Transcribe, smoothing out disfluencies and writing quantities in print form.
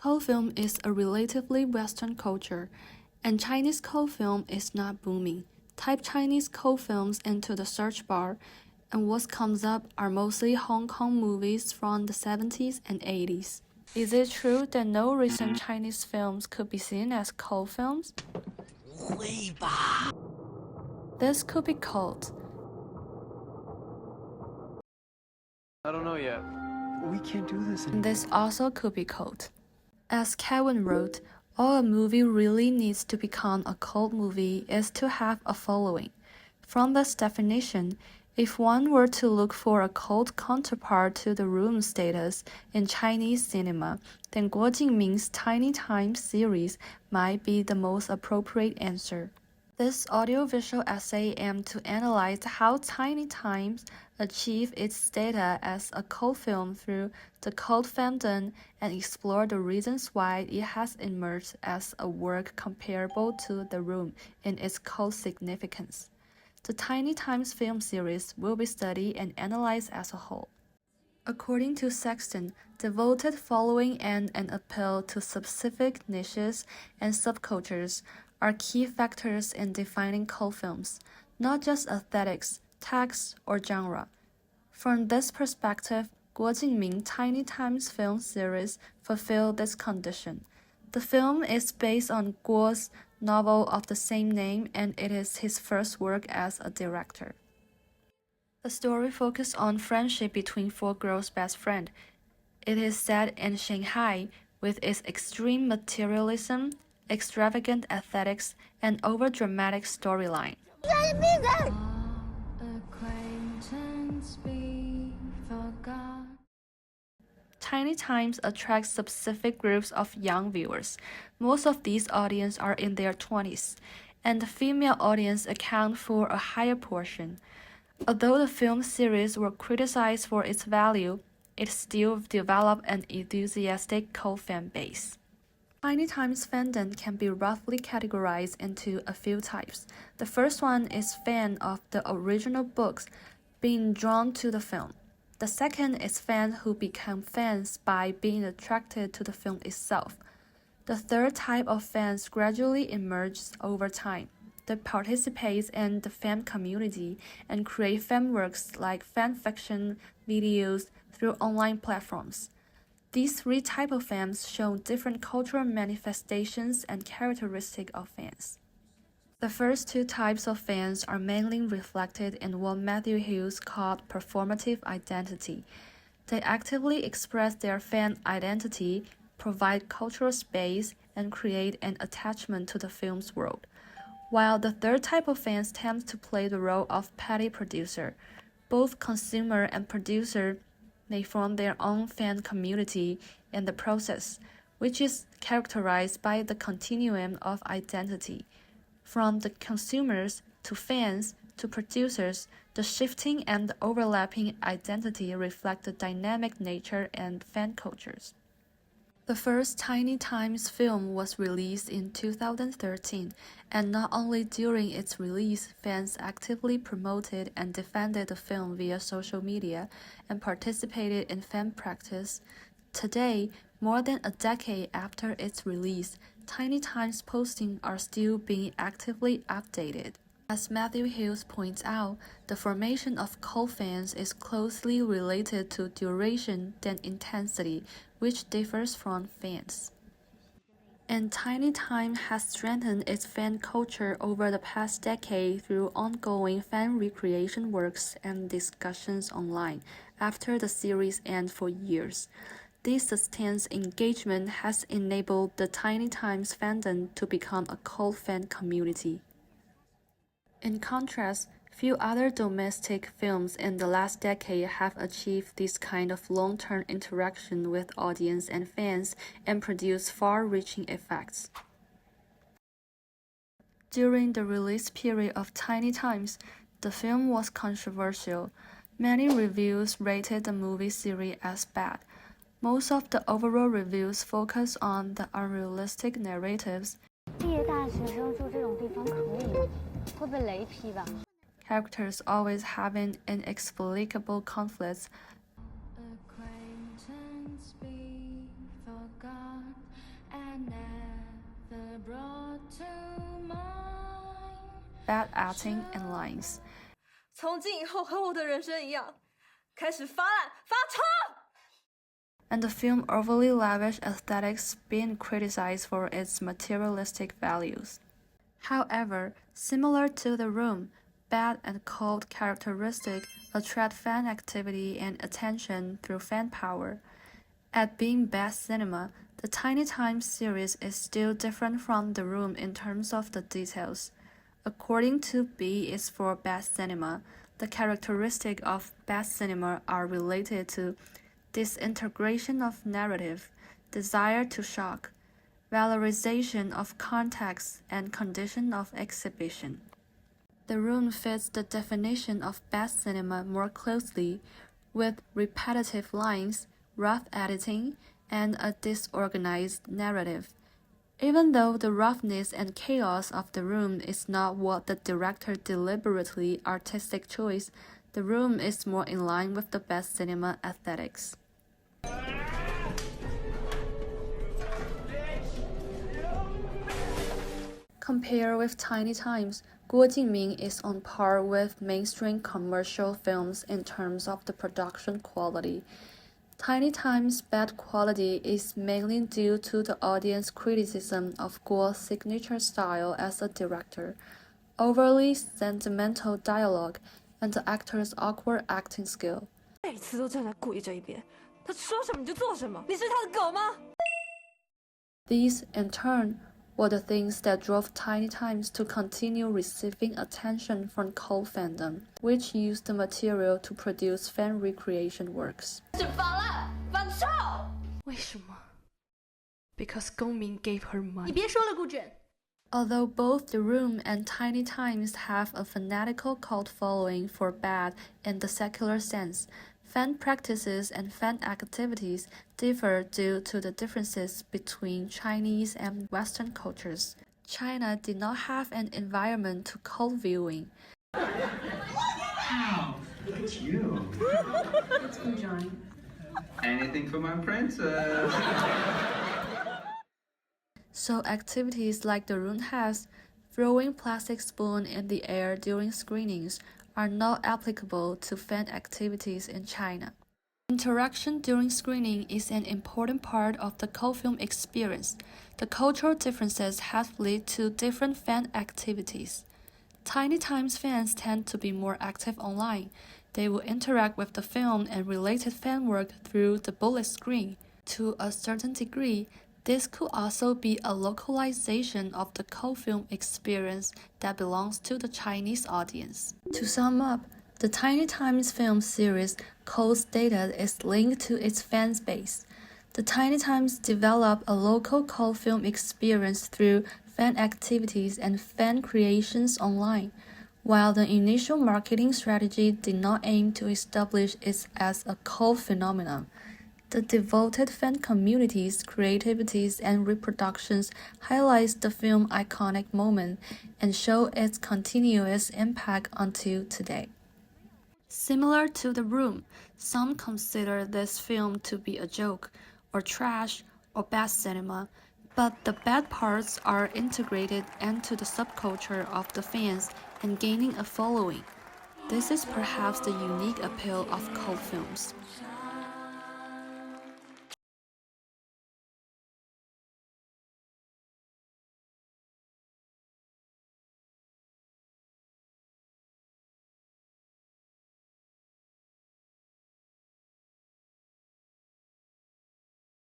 Cold film is a relatively Western culture, and Chinese cold film is not booming. Type Chinese cold films into the search bar, and what comes up are mostly Hong Kong movies from the 70s and 80s. Is it true that no recent Chinese films could be seen as cold films? 不会吧 This could be cult. I don't know yet. We can't do this And anymore. this also could be cult. As Kevin wrote, all a movie really needs to become a cult movie is to have a following. From this definition, if one were to look for a cult counterpart to The Room status in Chinese cinema, then Guo Jingming's Tiny Times series might be the most appropriate answer. This audiovisual essay aimed to analyze how Tiny Times achieved its status as a cult film through the cult fandom and explore the reasons why it has emerged as a work comparable to The Room in its cult significance. The Tiny Times film series will be studied and analyzed as a whole. According to Sexton, devoted following and an appeal to specific niches and subcultures are key factors in defining cult films, not just aesthetics, text, or genre. From this perspective, Guo Jingming Tiny Times film series fulfill this condition. The film is based on Guo's novel of the same name, and it is his first work as a director. The story focuses on friendship between four girls' best friends. It is set in Shanghai with its extreme materialism, extravagant aesthetics, and overdramatic storyline. Tiny Times attracts specific groups of young viewers. Most of these audiences are in their 20s, and the female audience account for a higher portion. Although the film series were criticized for its value, it still developed an enthusiastic cult fan base. Tiny Times fandom can be roughly categorized into a few types. The first one is fan of the original books being drawn to the film. The second is fans who become fans by being attracted to the film itself. The third type of fans gradually emerges over time. They participate in the fan community and create fan works like fan fiction videos through online platforms. These three types of fans show different cultural manifestations and characteristics of fans. The first two types of fans are mainly reflected in what Matthew Hughes called performative identity. They actively express their fan identity, provide cultural space, and create an attachment to the film's world. While the third type of fans tends to play the role of petty producer. Both consumer and producer may form their own fan community in the process, which is characterized by the continuum of identity. From the consumers to fans to producers, the shifting and the overlapping identity reflect the dynamic nature and fan cultures. The first Tiny Times film was released in 2013, and not only during its release, fans actively promoted and defended the film via social media and participated in fan practice. Today, more than a decade after its release, Tiny Times postings are still being actively updated. As Matthew Hughes points out, the formation of cult fans is closely related to duration than intensity, which differs from fans. And Tiny Time has strengthened its fan culture over the past decade through ongoing fan recreation works and discussions online after the series ended for years. This sustained engagement has enabled the Tiny Times fandom to become a cult fan community. In contrast, few other domestic films in the last decade have achieved this kind of long-term interaction with audience and fans and produced far-reaching effects. During the release period of Tiny Times, the film was controversial. Many reviews rated the movie series as bad. Most of the overall reviews focus on the unrealistic narratives. 毕业大学生住这种地方可以吗？会被雷劈吧？ Characters always having inexplicable conflicts. bad acting and lines. 从今以后和我的人生一样，开始发烂发臭。 And the film overly lavish aesthetics being criticized for its materialistic values. However, similar to The Room, bad and cold characteristics attract fan activity and attention through fan power. At being bad cinema, the Tiny Times series is still different from The Room in terms of the details. According to B is for bad cinema, the characteristics of bad cinema are related to disintegration of narrative, desire to shock, valorization of context, and condition of exhibition. The Room fits the definition of bad cinema more closely, with repetitive lines, rough editing, and a disorganized narrative. Even though the roughness and chaos of The Room is not what the director deliberately artistic choice, The Room is more in line with the bad cinema aesthetics. Compared with Tiny Times, Guo Jingming is on par with mainstream commercial films in terms of the production quality. Tiny Times' bad quality is mainly due to the audience criticism of Guo's signature style as a director, overly sentimental dialogue, and the actor's awkward acting skill. 每次都站在顾里这一边，他说什么你就做什么，你是他的狗吗？ These, in turn, were the things that drove Tiny Times to continue receiving attention from cult fandom, which used the material to produce fan recreation works. 是发烂发臭。为什么? Because Gongming gave her 你 money. 别说了，顾卷。 Although both The Room and Tiny Times have a fanatical cult following for bad in the secular sense, fan practices and fan activities differ due to the differences between Chinese and Western cultures. China did not have an environment to cult viewing. Wow, look at you. Let's go, Johnny. Anything for my princess. So activities like The Room has, throwing plastic spoon in the air during screenings, are not applicable to fan activities in China. Interaction during screening is an important part of the cult film experience. The cultural differences have led to different fan activities. Tiny Times fans tend to be more active online. They will interact with the film and related fan work through the bullet screen. To a certain degree, this could also be a localization of the cult film experience that belongs to the Chinese audience. To sum up, the Tiny Times film series cult status is linked to its fan base. The Tiny Times develop a local cult film experience through fan activities and fan creations online, while the initial marketing strategy did not aim to establish it as a cult phenomenon. The devoted fan community's creativities and reproductions highlights the film's iconic moment and show its continuous impact until today. Similar to The Room, some consider this film to be a joke, or trash, or bad cinema, but the bad parts are integrated into the subculture of the fans and gaining a following. This is perhaps the unique appeal of cult films.